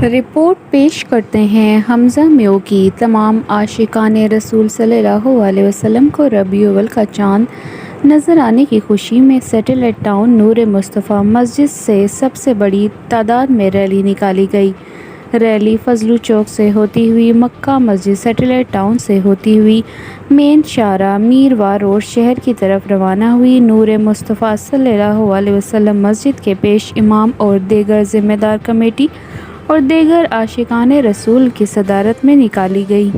Report पेश करते हैं हमज़ा म्यो की। तमाम आशिकाने रसूल सल्लल्लाहु अलैहि वसल्लम को रबीउल अव्वल का चाँद नज़र आने की खुशी में सैटेलाइट टाउन नूर मुस्तफ़ा मस्जिद से सबसे बड़ी तादाद में रैली निकाली गई। रैली फजलू चौक से होती हुई मक्का मस्जिद, सैटेलाइट टाउन से होती हुई मेन शाहराह मीरवा रोड शहर की तरफ रवाना हुई। नूर मुस्तफ़ा सल्लल्लाहु अलैहि वसल्लम मस्जिद के पेश इमाम और दीगर ज़िम्मेदार कमेटी और दीगर आशिकाने रसूल की सदारत में निकाली गई।